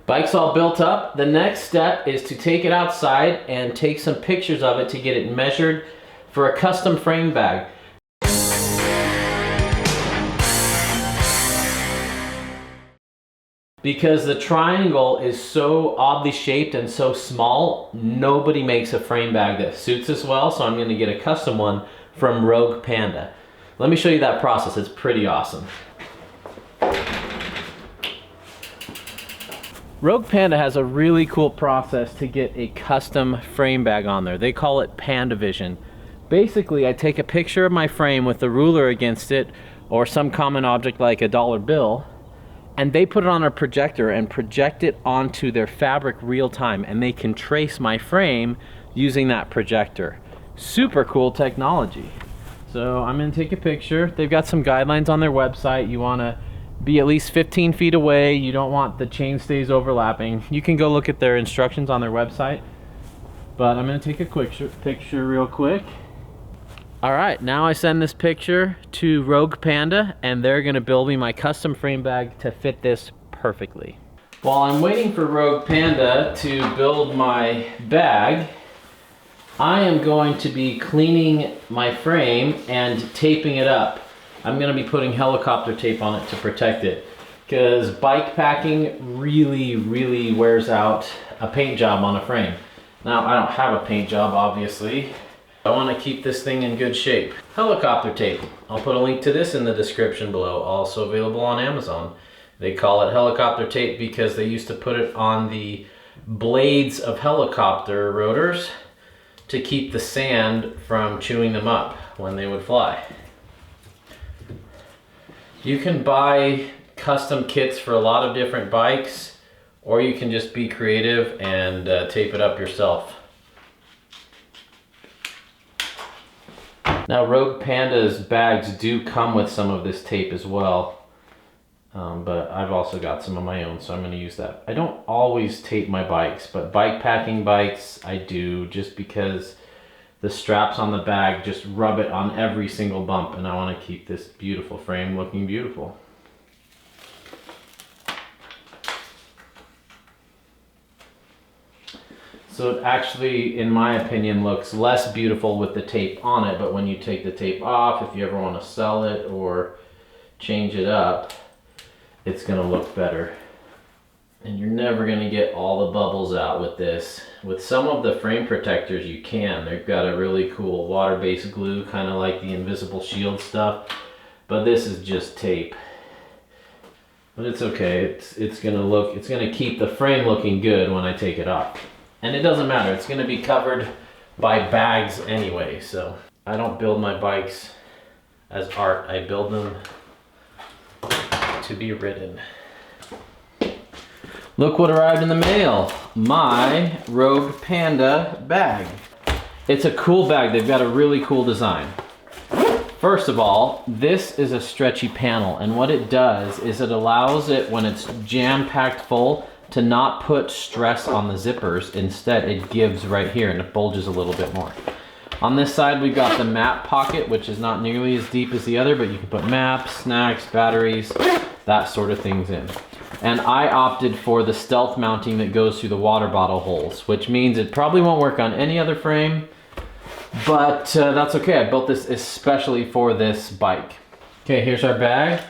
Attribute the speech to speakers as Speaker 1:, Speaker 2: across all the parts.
Speaker 1: Bike's all built up. The next step is to take it outside and take some pictures of it to get it measured for a custom frame bag. Because the triangle is so oddly shaped and so small, nobody makes a frame bag that suits us well, so I'm going to get a custom one from Rogue Panda. Let me show you that process. It's pretty awesome. Rogue Panda has a really cool process to get a custom frame bag on there. They call it PandaVision. Basically, I take a picture of my frame with a ruler against it or some common object like a dollar bill, and they put it on a projector and project it onto their fabric real time, and they can trace my frame using that projector. Super cool technology. So I'm gonna take a picture. They've got some guidelines on their website. You wanna be at least 15 feet away. You don't want the chain stays overlapping. You can go look at their instructions on their website. But I'm gonna take a quick picture real quick. All right, now I send this picture to Rogue Panda and they're gonna build me my custom frame bag to fit this perfectly. While I'm waiting for Rogue Panda to build my bag, I am going to be cleaning my frame and taping it up. I'm gonna be putting helicopter tape on it to protect it because bike packing really wears out a paint job on a frame. Now, I don't have a paint job, obviously. I wanna keep this thing in good shape. Helicopter tape. I'll put a link to this in the description below, also available on Amazon. They call it helicopter tape because they used to put it on the blades of helicopter rotors to keep the sand from chewing them up when they would fly. You can buy custom kits for a lot of different bikes, or you can just be creative and tape it up yourself. Now, Rogue Panda's bags do come with some of this tape as well, but I've also got some of my own, so I'm going to use that. I don't always tape my bikes, but bike packing bikes I do, just because the straps on the bag just rub it on every single bump, and I want to keep this beautiful frame looking beautiful. So it actually, in my opinion, looks less beautiful with the tape on it, but when you take the tape off, if you ever want to sell it or change it up, it's going to look better. And you're never going to get all the bubbles out with this. With some of the frame protectors you can. They've got a really cool water-based glue, kind of like the invisible shield stuff, but this is just tape. But it's okay. It's going to keep the frame looking good when I take it off. And it doesn't matter, it's going to be covered by bags anyway, so I don't build my bikes as art, I build them to be ridden. Look what arrived in the mail, my Rogue Panda bag. It's a cool bag, they've got a really cool design. First of all, this is a stretchy panel, and what it does is it allows it, when it's jam-packed full, to not put stress on the zippers. Instead, it gives right here and it bulges a little bit more. On this side, we've got the map pocket, which is not nearly as deep as the other, but you can put maps, snacks, batteries, that sort of things in. And I opted for the stealth mounting that goes through the water bottle holes, which means it probably won't work on any other frame, but that's okay. I built this especially for this bike. Okay, here's our bag.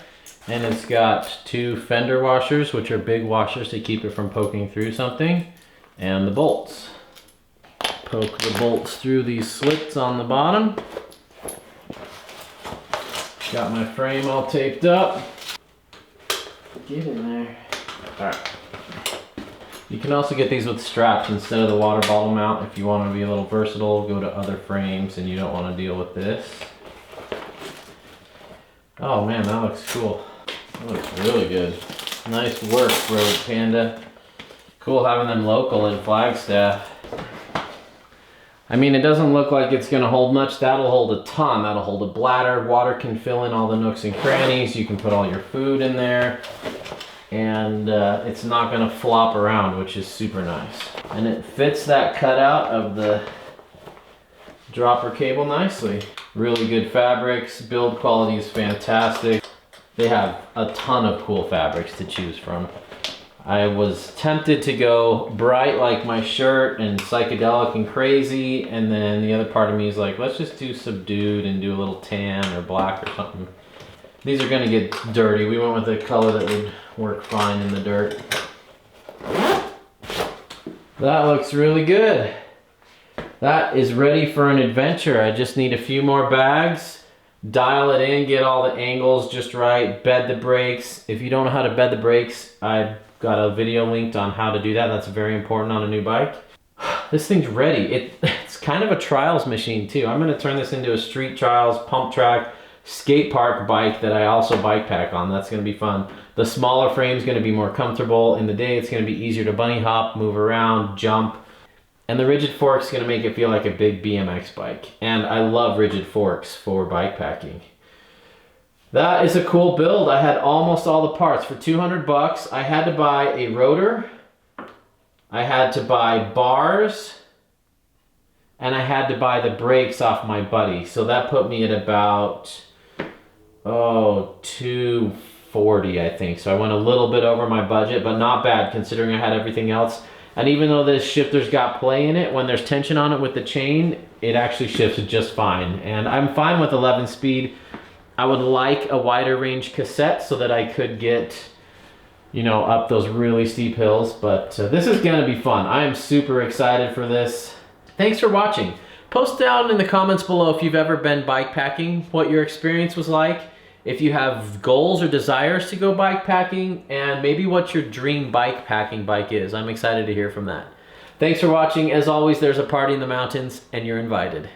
Speaker 1: And it's got two fender washers, which are big washers to keep it from poking through something, and the bolts. Poke the bolts through these slits on the bottom. Got my frame all taped up. Get in there. All right. You can also get these with straps instead of the water bottle mount if you want to be a little versatile, go to other frames and you don't want to deal with this. Oh man, that looks cool. That looks really good. Nice work, Rogue Panda. Cool having them local in Flagstaff. I mean, it doesn't look like it's gonna hold much. That'll hold a ton. That'll hold a bladder. Water can fill in all the nooks and crannies. You can put all your food in there. And it's not gonna flop around, which is super nice. And it fits that cutout of the dropper cable nicely. Really good fabrics. Build quality is fantastic. They have a ton of cool fabrics to choose from. I was tempted to go bright like my shirt and psychedelic and crazy, and then the other part of me is like, let's just do subdued and do a little tan or black or something. These are gonna get dirty. We went with a color that would work fine in the dirt. That looks really good. That is ready for an adventure. I just need a few more bags, dial it in, get all the angles just right, bed the brakes. If you don't know how to bed the brakes, I've got a video linked on how to do that. That's very important on a new bike. This thing's ready. It's kind of a trials machine too. I'm gonna turn this into a street trials, pump track, skate park bike that I also bike pack on. That's gonna be fun. The smaller frame's gonna be more comfortable. In the day, it's gonna be easier to bunny hop, move around, jump. And the rigid fork's gonna make it feel like a big BMX bike. And I love rigid forks for bike packing. That is a cool build. I had almost all the parts. For 200 bucks, I had to buy a rotor, I had to buy bars, and I had to buy the brakes off my buddy. So that put me at about, $240, I think. So I went a little bit over my budget, but not bad considering I had everything else. And even though this shifter's got play in it, when there's tension on it with the chain, it actually shifts just fine. And I'm fine with 11 speed. I would like a wider range cassette so that I could get, you know, up those really steep hills. But this is gonna be fun. I am super excited for this. Thanks for watching. Post down in the comments below if you've ever been bike packing, what your experience was like. If you have goals or desires to go bike packing, and maybe what your dream bike packing bike is. I'm excited to hear from that. Thanks for watching. As always, there's a party in the mountains and you're invited.